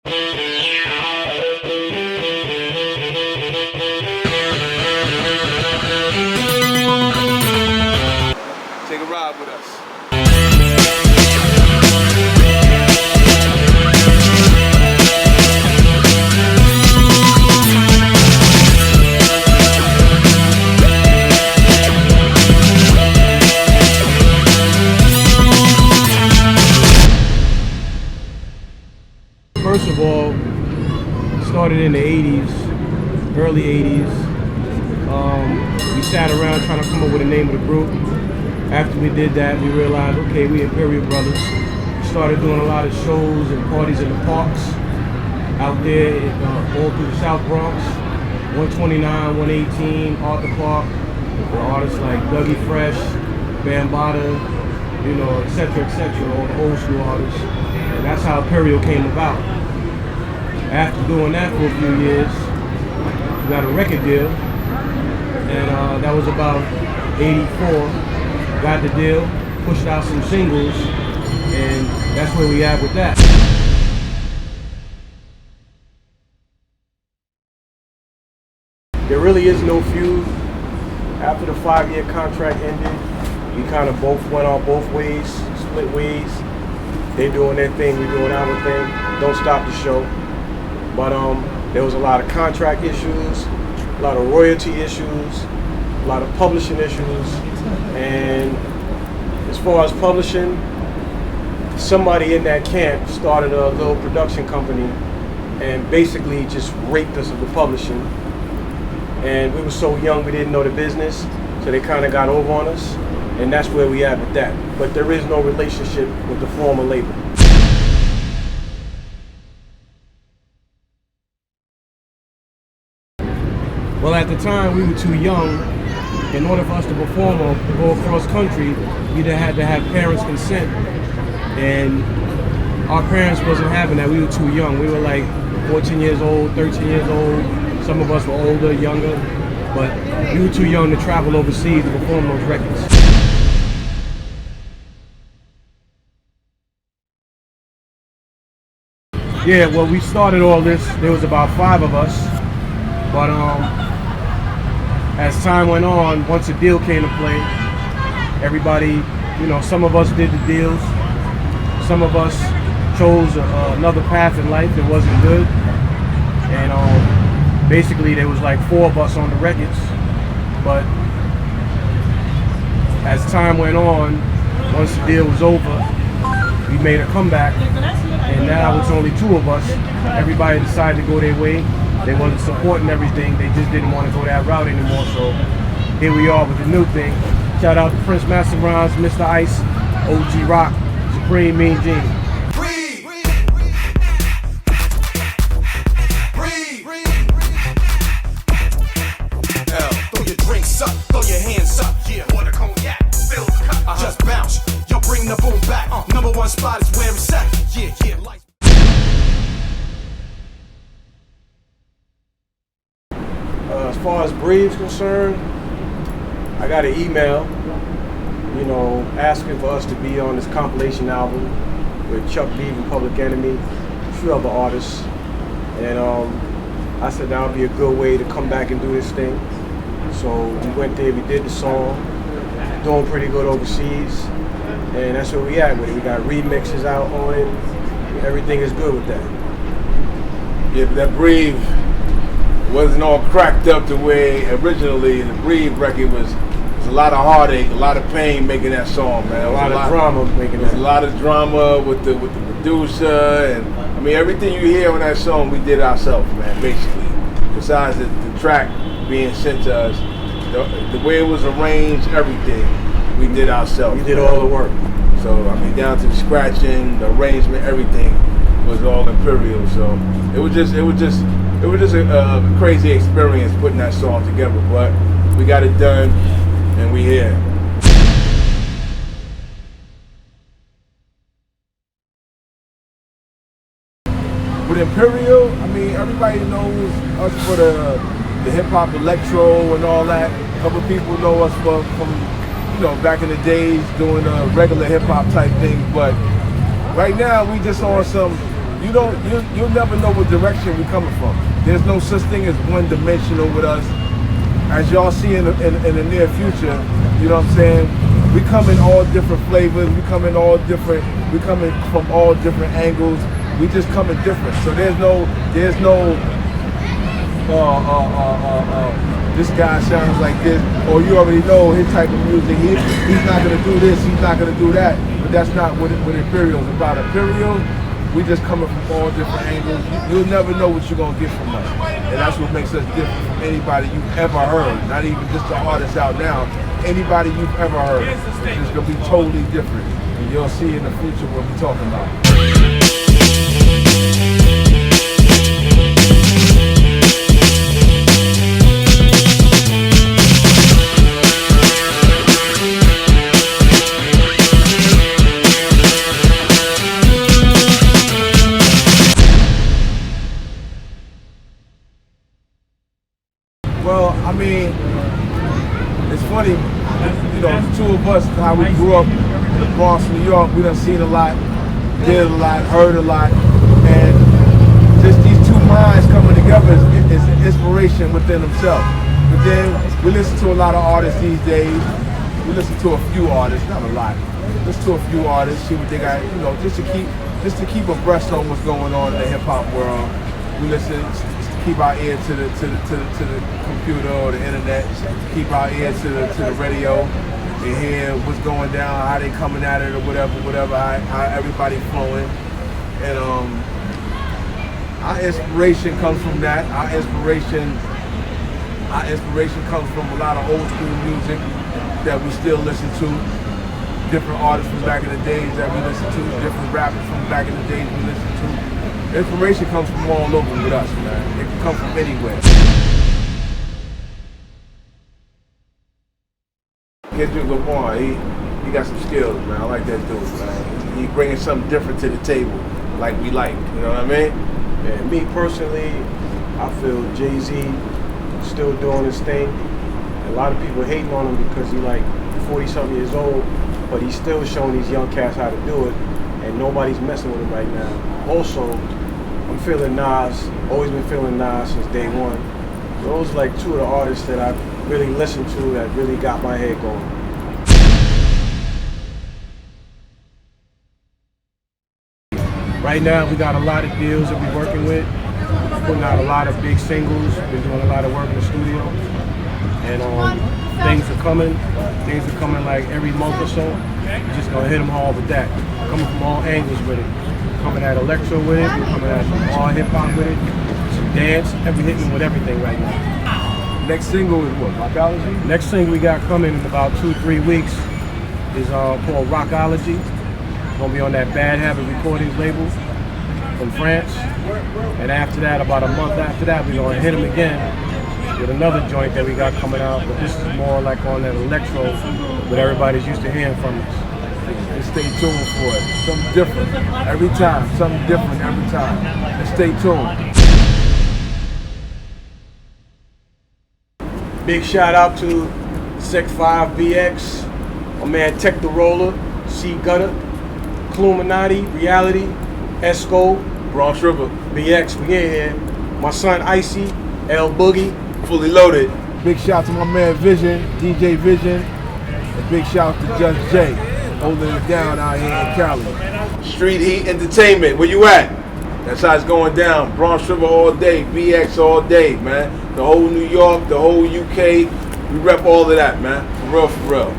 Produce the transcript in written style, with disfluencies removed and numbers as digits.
Take a ride with us. First of all, started in the 80s, early 80s. We sat around trying to come up with a name of the group. After we did that, we realized, okay, we Imperial Brothers. Started doing a lot of shows and parties in the parks out there, all through the South Bronx, 129, 118, Arthur Park, with artists like Dougie Fresh, Bambaataa, you know, etc., all the old school artists. And that's how Imperial came about. After doing that for a few years, we got a record deal, and that was about 84. Got the deal, pushed out some singles, and that's where we at with that. There really is no feud. After the 5-year contract ended, we kind of both went our both ways, split ways. They doing their thing, we doing our thing. Don't stop the show. But there was a lot of contract issues, a lot of royalty issues, a lot of publishing issues, and as far as publishing, somebody in that camp started a little production company and basically just raped us of the publishing. And we were so young we didn't know the business, so they kind of got over on us, and that's where we at with that. But there is no relationship with the former label. Well, at the time, we were too young. In order for us to perform or go across country, we had to have parents' consent. And our parents wasn't having that. We were too young. We were like 14 years old, 13 years old. Some of us were older, younger. But we were too young to travel overseas to perform those records. Yeah, well, we started all this. There was about 5 of us. But as time went on, once a deal came to play, everybody, you know, some of us did the deals, some of us chose another path in life that wasn't good, and basically there was like 4 of us on the records. But as time went on, once the deal was over, we made a comeback, and now it's only 2 of us. Everybody decided to go their way. They wasn't supporting everything. They just didn't want to go that route anymore. So here we are with the new thing. Shout out to Prince Masterons, Mr. Ice, OG Rock, Supreme Mean Gene. Throw your drinks up, throw your hands up. Yeah, water cognac, fill the cup. Just bounce, yo, bring the boom back. #1 spot is where it's at. Yeah, yeah, lights. As far as Breeve's concerned, I got an email, you know, asking for us to be on this compilation album with Chuck D and Public Enemy, a few other artists. And I said that would be a good way to come back and do this thing. So we went there, we did the song, doing pretty good overseas, and that's where we at with it. We got remixes out on it. Everything is good with that. Yeah, but that Breathe wasn't all cracked up the way originally the Breathe record was. There's a lot of heartache, a lot of pain making that song, man. A lot of drama making that. There's a lot of drama with the producer, and I mean everything you hear on that song we did ourselves, man. Basically, besides the track being sent to us, the way it was arranged, everything we did ourselves. We did all the work. So I mean, down to the scratching, the arrangement, everything was all Imperial. So it was just a crazy experience putting that song together. But we got it done, and we here. With Imperial, I mean, everybody knows us for the hip hop electro and all that. A couple people know us from you know, back in the days doing a regular hip hop type thing. But right now we just on some, you'll never know what direction we're coming from. There's no such thing as one dimensional with us. As y'all see in the near future, you know what I'm saying? We come in all different flavors. We come in from all different angles. We just coming different. So there's no this guy sounds like this, or you already know his type of music. He's not gonna do this. He's not gonna do that. But that's not what Imperial's about. Imperial, we just coming from all different angles. You'll never know what you're gonna get from us, and that's what makes us different from anybody you've ever heard. Not even just the artists out now. Anybody you've ever heard, it's gonna be totally different, and you'll see in the future what we're talking about. Well, I mean, it's funny, you know, the two of us, how we grew up in the Bronx, New York, we done seen a lot, did a lot, heard a lot, and just these two minds coming together is an inspiration within themselves. But then we listen to a lot of artists these days. We listen to a few artists, not a lot. Listen to a few artists, see what they got, you know, just to keep abreast on what's going on in the hip hop world. We listen. Keep our ear to the computer or the internet. Keep our ear to the radio and hear what's going down, how they coming at it or whatever. How everybody flowing. And our inspiration comes from that. Our inspiration comes from a lot of old school music that we still listen to. Different artists from back in the days that we listen to. Different rappers from back in the days we listen to. Inspiration comes from all over with us, man. It can come from anywhere. Kendrick Lamar, he got some skills, man. I like that dude, man. He bringing something different to the table, like we like. You know what I mean? And me personally, I feel Jay-Z still doing his thing. A lot of people hating on him because he like 40-something years old, but he's still showing these young cats how to do it, and nobody's messing with him right now. Also, I'm feeling Nas, always been feeling Nas since day one. Those are like two of the artists that I really listened to that really got my head going. Right now we got a lot of deals that we're working with. We're putting out a lot of big singles, been doing a lot of work in the studio. And things are coming. Things are coming like every month or so. We're just gonna hit them hard with that. Coming from all angles with it. Coming at electro with it, we're coming at some all hip hop with it, some dance, we're hitting with everything right now. Next single is what, Rockology? Next single we got coming in about 2-3 weeks is called Rockology. It's gonna be on that Bad Habit Recordings label from France. And after that, about a month after that, we're gonna hit them again with another joint that we got coming out, but this is more like on that electro that everybody's used to hearing from us. And stay tuned for it. Something different every time. Something different every time. And stay tuned. Big shout out to Sec 5 BX, my man Tech the Roller, C Gutter, Cluminati, Reality, Esco, Bronx River, BX, we in here. My son Icy, L Boogie, fully loaded. Big shout to my man Vision, DJ Vision, and big shout to Judge J, holding it down out here in Cali. Street Heat Entertainment, where you at? That's how it's going down. Bronx River all day, BX all day, man. The whole New York, the whole UK, we rep all of that, man. For real, for real.